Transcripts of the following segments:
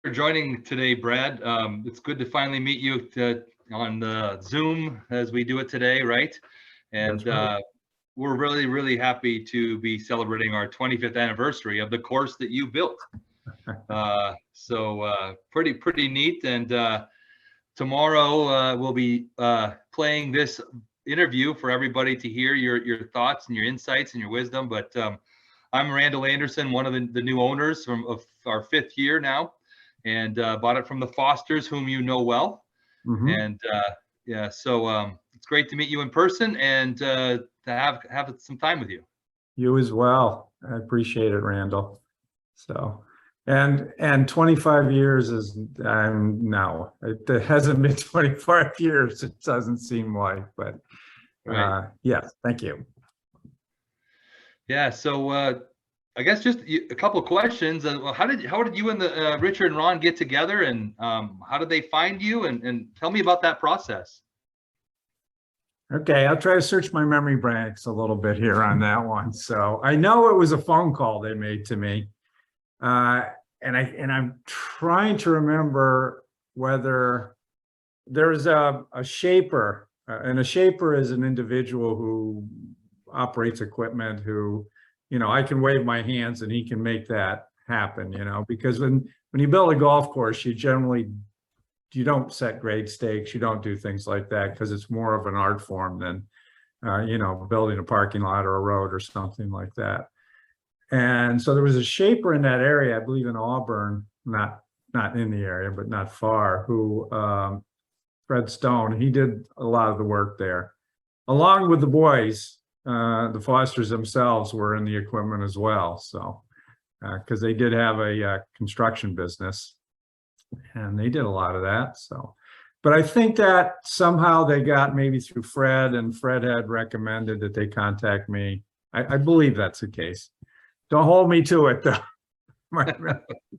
for joining today, Brad. It's good to finally meet you on Zoom as we do it today, right? That's And right. we're really, really happy to be celebrating our 25th anniversary of the course that you built. Pretty neat. And tomorrow we'll be playing this interview for everybody to hear your thoughts and your insights and your wisdom. But I'm Randall Anderson, one of the new owners of our 5th year now, and bought it from the Fosters, whom you know well. And it's great to meet you in person and to have some time with you. You as well. I appreciate it, Randall. So, and 25 years is no, it hasn't been 25 years. It doesn't seem like, but Right. yes, thank you. Yeah. So I guess just a couple of questions. How did you and the Richard and Ron get together, and how did they find you? And tell me about that process. Okay, I'll try to search my memory banks a little bit here on that one. So I know it was a phone call they made to me, and I'm trying to remember whether there's a shaper, and a shaper is an individual who operates equipment who, I can wave my hands and he can make that happen, because when you build a golf course, you don't set grade stakes, you don't do things like that because it's more of an art form than, building a parking lot or a road or something like that. And so there was a shaper in that area, I believe in Auburn, not in the area, but not far, who, Fred Stone, he did a lot of the work there. Along with the boys, the Fosters themselves were in the equipment as well. So, because they did have a construction business and they did a lot of that. So, but I think that somehow they got maybe through Fred, and Fred had recommended that they contact me. I believe that's the case. Don't hold me to it though.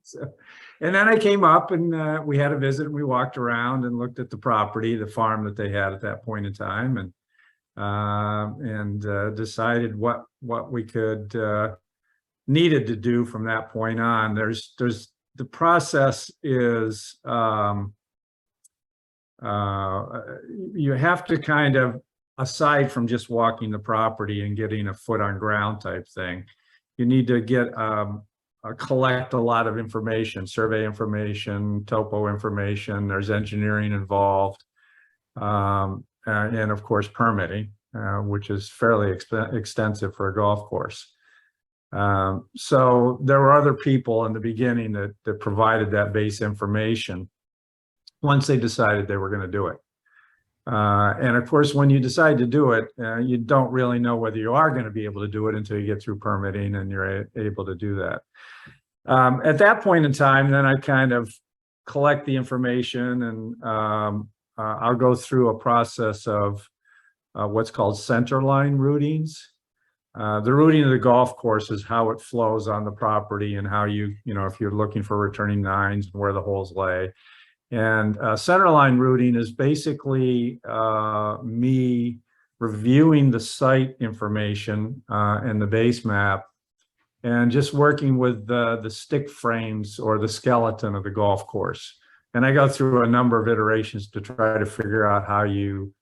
So, and then I came up and we had a visit and we walked around and looked at the property, the farm that they had at that point in time, and decided what we could needed to do from that point on. There's the process is you have to kind of, aside from just walking the property and getting a foot on ground type thing, you need to get collect a lot of information, survey information, topo information. There's engineering involved, and of course permitting, which is fairly extensive for a golf course. So there were other people in the beginning that provided that base information once they decided they were going to do it. And of course, when you decide to do it, you don't really know whether you are going to be able to do it until you get through permitting and you're able to do that. At that point in time, then I kind of collect the information, and I'll go through a process of what's called centerline routings. The routing of the golf course is how it flows on the property and how if you're looking for returning nines and where the holes lay. And centerline routing is basically me reviewing the site information and the base map and just working with the stick frames or the skeleton of the golf course. And I go through a number of iterations to try to figure out how you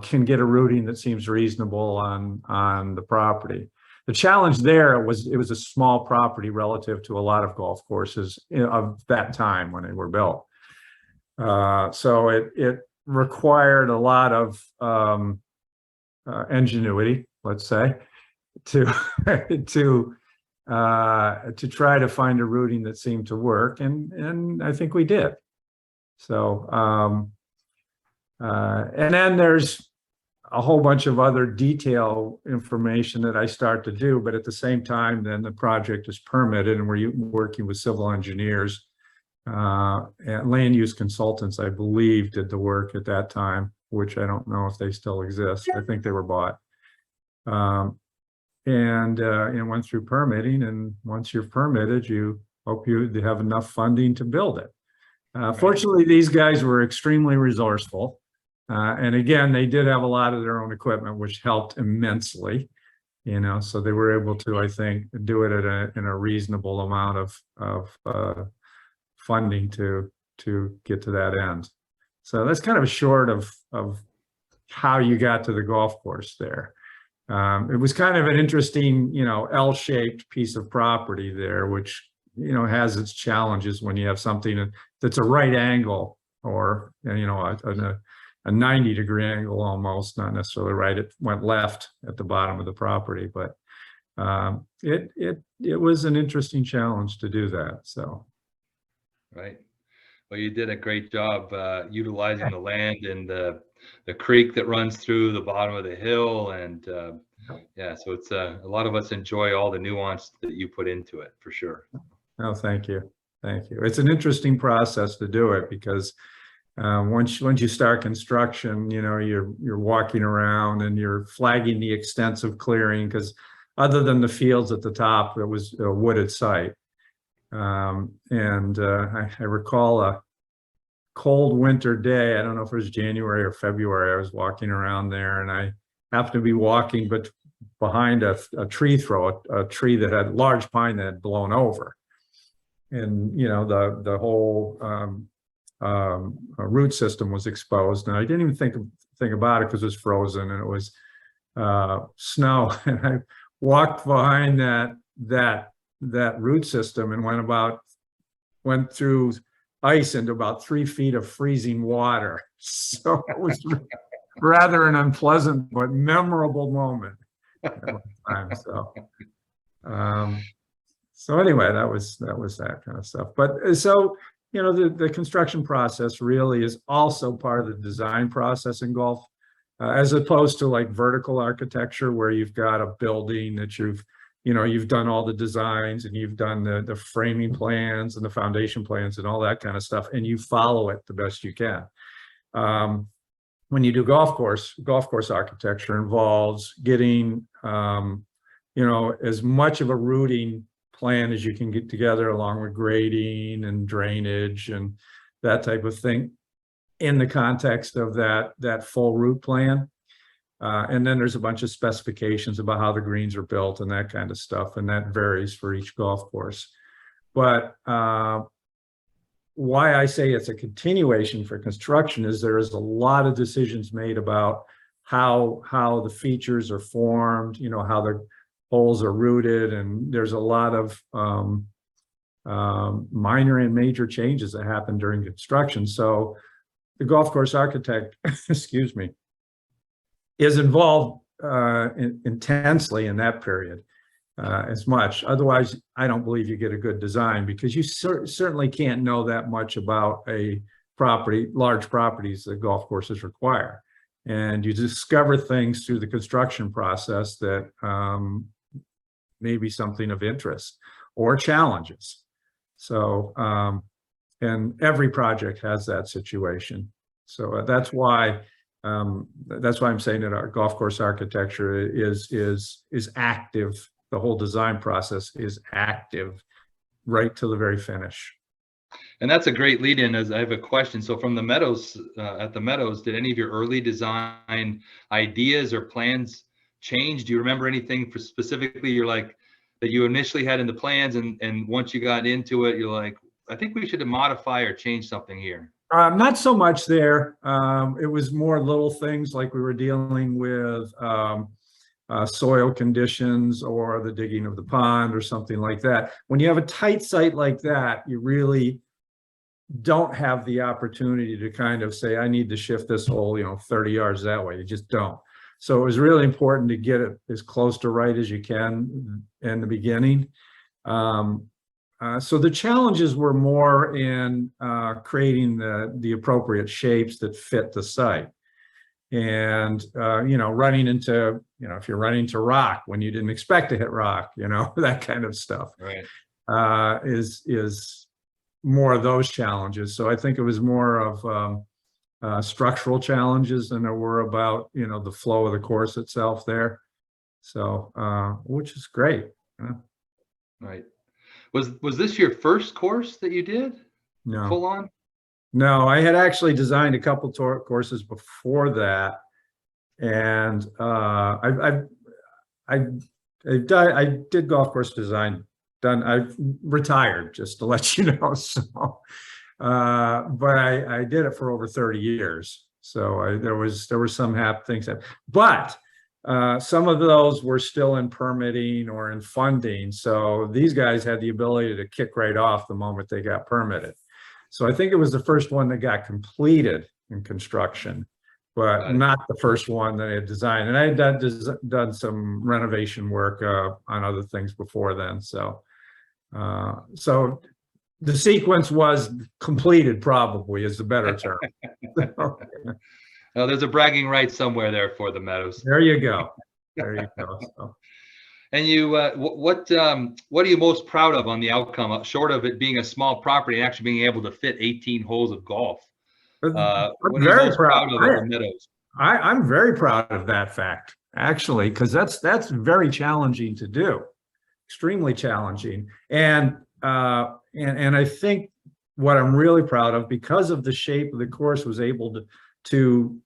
can get a routing that seems reasonable on the property. The challenge there was it was a small property relative to a lot of golf courses of that time when they were built. So it required a lot of ingenuity, let's say, to try to find a routing that seemed to work, and I think we did. So and then there's a whole bunch of other detail information that I start to do, but at the same time, then the project is permitted and we're working with civil engineers. And land use consultants, I believe, did the work at that time, which I don't know if they still exist. I think they were bought. And went through permitting, and once you're permitted, you hope you have enough funding to build it. Fortunately, these guys were extremely resourceful. And again, they did have a lot of their own equipment, which helped immensely, so they were able to, I think, do it in a reasonable amount of funding to get to that end. So that's kind of a short of how you got to the golf course there. It was kind of an interesting, L-shaped piece of property there, which, has its challenges when you have something that's a right angle, or, a 90-degree angle almost, not necessarily right. It went left at the bottom of the property, but it was an interesting challenge to do that. So. Right. Well, you did a great job utilizing the land and the creek that runs through the bottom of the hill, and yeah, so it's a lot of us enjoy all the nuance that you put into it, for sure. Oh, thank you. Thank you. It's an interesting process to do it, because once you start construction, you're walking around and you're flagging the extensive clearing, because other than the fields at the top, it was a wooded site. I recall a cold winter day. I don't know if it was January or February. I was walking around there, and I happened to be walking behind a tree throw, a tree that had large pine that had blown over. And, the whole root system was exposed. And I didn't even think about it because it was frozen and it was snow. And I walked behind that root system and went through ice into about 3 feet of freezing water. So it was rather an unpleasant but memorable moment at the time. So anyway, that was that kind of stuff. But so, the construction process really is also part of the design process in golf, as opposed to like vertical architecture, where you've got a building that you've done all the designs and you've done the framing plans and the foundation plans and all that kind of stuff, and you follow it the best you can. When you do golf course architecture involves getting, as much of a routing plan as you can get together, along with grading and drainage and that type of thing, in the context of that full route plan. And then there's a bunch of specifications about how the greens are built and that kind of stuff, and that varies for each golf course. But why I say it's a continuation for construction is there is a lot of decisions made about how the features are formed, how the holes are routed, and there's a lot of minor and major changes that happen during construction. So the golf course architect, excuse me, is involved intensely in that period as much. Otherwise, I don't believe you get a good design, because you certainly can't know that much about a property, large properties that golf courses require. And you discover things through the construction process that may be something of interest or challenges. So, and every project has that situation. So that's why I'm saying that our golf course architecture is active. The whole design process is active right to the very finish. And that's a great lead in, as I have a question. So from the Meadows, at the Meadows, did any of your early design ideas or plans change? Do you remember anything specifically that you initially had in the plans, and once you got into it, you're like, I think we should modify or change something here? Not so much there. It was more little things, like we were dealing with soil conditions or the digging of the pond or something like that. When you have a tight site like that, you really don't have the opportunity to kind of say, I need to shift this hole, 30 yards that way. You just don't. So it was really important to get it as close to right as you can in the beginning. So the challenges were more in creating the appropriate shapes that fit the site. And, running into, if you're running to rock when you didn't expect to hit rock, that kind of stuff. Right. Is more of those challenges. So I think it was more of structural challenges than there were about, the flow of the course itself there. So, which is great. Right. Was this your first course that you did? No. Full on? No, I had actually designed a couple courses before that, and I did golf course design I've retired, just to let you know. So, but I did it for over 30 years. So there were some things that, but some of those were still in permitting or in funding. So these guys had the ability to kick right off the moment they got permitted. So I think it was the first one that got completed in construction, but not the first one that I had designed. And I had done some renovation work on other things before then. So, so the sequence was completed, probably is the better term. Well, there's a bragging right somewhere there for the Meadows. There you go. There you go. So. And you, what are you most proud of on the outcome, short of it being a small property and actually being able to fit 18 holes of golf? I'm What are you very most proud of the Meadows? I'm very proud of that fact, actually, because that's very challenging to do, extremely challenging. And I think what I'm really proud of, because of the shape of the course, was able to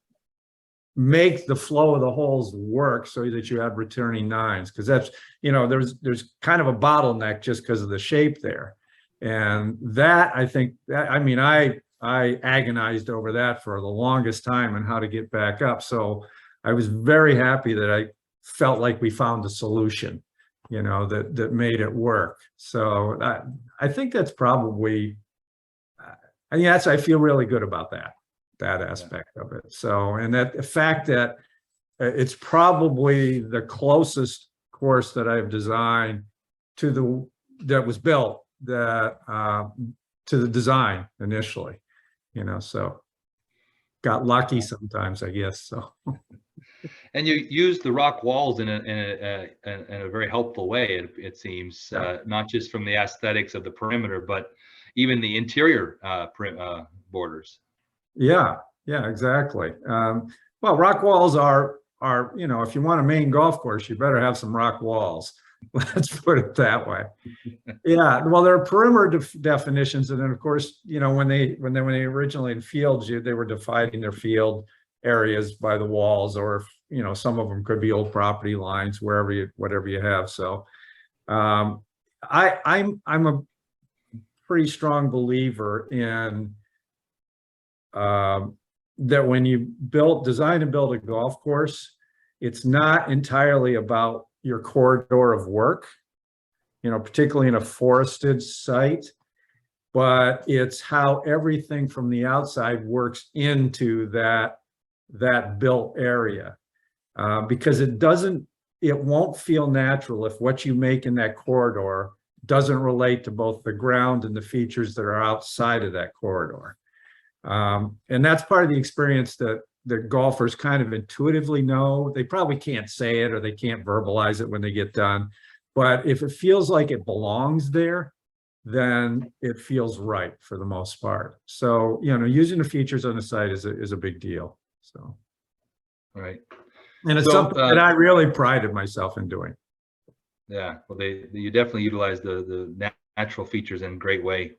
make the flow of the holes work so that you had returning nines, because that's, there's kind of a bottleneck just because of the shape there. And that, I think, I agonized over that for the longest time and how to get back up. So I was very happy that I felt like we found a solution, that made it work. So I think that's probably, I feel really good about that aspect of it. So, and that the fact that it's probably the closest course that I've designed that was built to the design initially, so got lucky sometimes, I guess. So. And you use the rock walls in a very helpful way, it seems, not just from the aesthetics of the perimeter, but even the interior borders. Yeah, exactly. Well, rock walls are, if you want a main golf course, you better have some rock walls. Let's put it that way. Yeah, well, there are perimeter definitions, and then of course, when they originally in fields, they were dividing their field areas by the walls, or some of them could be old property lines, whatever you have. So, I'm a pretty strong believer in that when you design and build a golf course, it's not entirely about your corridor of work, particularly in a forested site, but it's how everything from the outside works into that built area, because it won't feel natural if what you make in that corridor doesn't relate to both the ground and the features that are outside of that corridor. And that's part of the experience that the golfers kind of intuitively know. They probably can't say it or they can't verbalize it when they get done. But if it feels like it belongs there, then it feels right for the most part. So, using the features on the site is a big deal. So, right. And it's something that I really prided myself in doing. Yeah, well, you definitely utilize the natural features in a great way.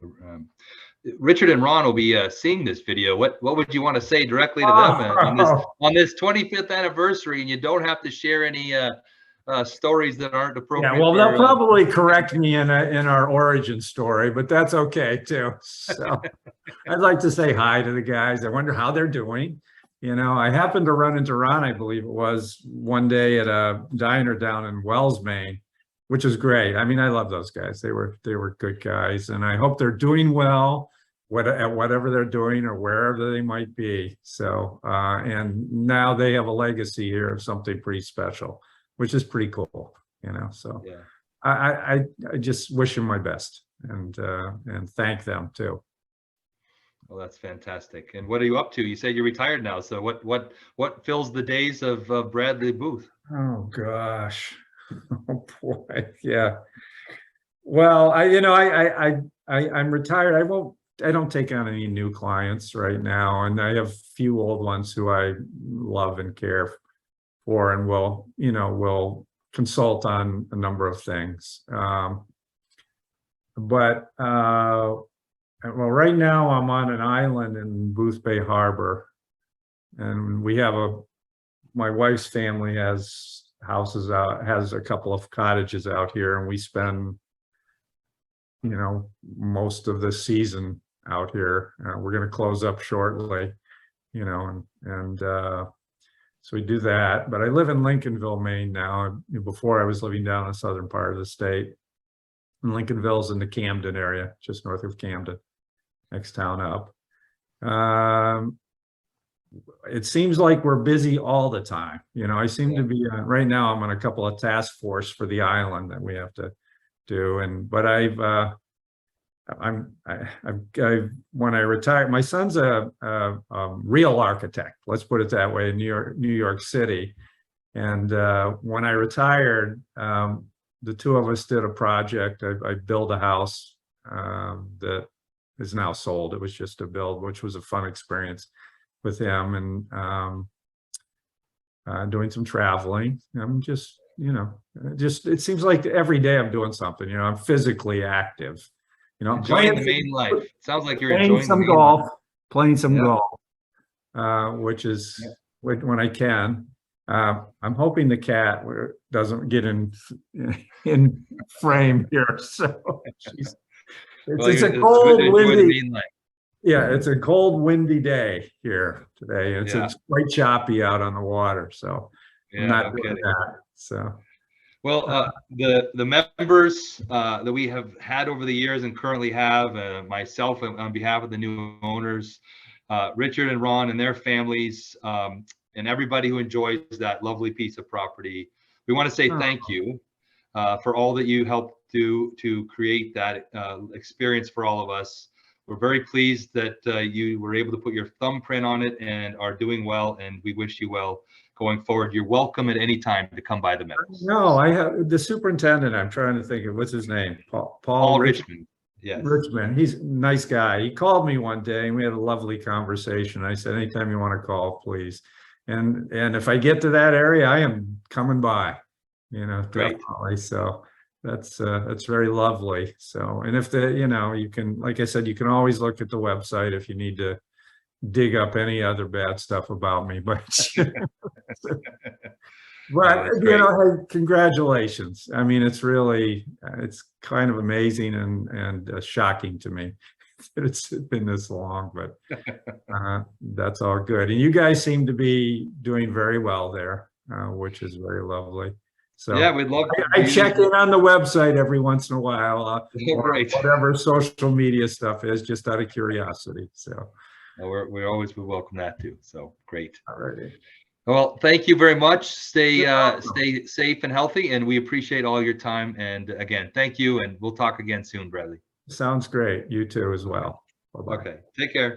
Richard and Ron will be seeing this video. What would you want to say directly to them on this 25th anniversary? And you don't have to share any stories that aren't appropriate. Yeah, well, they'll probably correct me in our origin story, but that's okay too. So I'd like to say hi to the guys. I wonder how they're doing. I happened to run into Ron, I believe it was, one day at a diner down in Wells, Maine, which is great. I love those guys. They were good guys, and I hope they're doing well at whatever they're doing or wherever they might be. So, and now they have a legacy here of something pretty special, which is pretty cool, so yeah. I just wish them my best and thank them too. Well, that's fantastic. And what are you up to? You said you're retired now. So what fills the days of Bradley Booth? Oh gosh. Oh boy. Yeah. Well, I'm retired. I don't take on any new clients right now. And I have few old ones who I love and care for, and will consult on a number of things. Well, right now I'm on an island in Boothbay Harbor, and my wife's family has a couple of cottages out here, and we spend most of the season out here. We're going to close up shortly, and so we do that. But I live in Lincolnville, Maine now. Before I was living down in the southern part of the state. And Lincolnville's in the Camden area, just north of Camden, next town up. It seems like we're busy all the time. I seem to be right now. I'm on a couple of task force for the island that we have to do, but when I retired, my son's a real architect. Let's put it that way in New York City, and when I retired, the two of us did a project. I built a house that is now sold. It was just a build, which was a fun experience with him, and doing some traveling. I'm just, it seems like every day I'm doing something. I'm physically active. Enjoying the Maine life. Sounds like you're playing enjoying some the golf, life. playing some golf, which is when I can. I'm hoping the cat doesn't get in frame here. So it's a cold, windy. Yeah, it's a cold, windy day here today. It's quite choppy out on the water, so I'm not doing that. So, well, the members that we have had over the years and currently have, myself on behalf of the new owners, Richard and Ron and their families, and everybody who enjoys that lovely piece of property, we want to say thank you for all that you helped do to create that experience for all of us. We're very pleased that you were able to put your thumbprint on it and are doing well, and we wish you well going forward. You're welcome at any time to come by the Meadows. No, I have the superintendent. I'm trying to think of what's his name. Paul Richmond. Yes. Richmond. He's a nice guy. He called me one day and we had a lovely conversation. I said, anytime you want to call, please. And if I get to that area, I am coming by, definitely. So that's very lovely. So, and if you can, like I said, you can always look at the website if you need to dig up any other bad stuff about me, but hey, congratulations. I mean, it's kind of amazing and shocking to me that it's been this long, but that's all good. And you guys seem to be doing very well there, which is very lovely. So yeah, we'd love to. I check in on the website every once in a while, whatever social media stuff is, just out of curiosity. So we always would welcome that too. So great. All righty. Well, thank you very much. Stay safe and healthy, and we appreciate all your time. And again, thank you, and we'll talk again soon, Bradley. Sounds great. You too as well. Bye-bye. Okay, take care.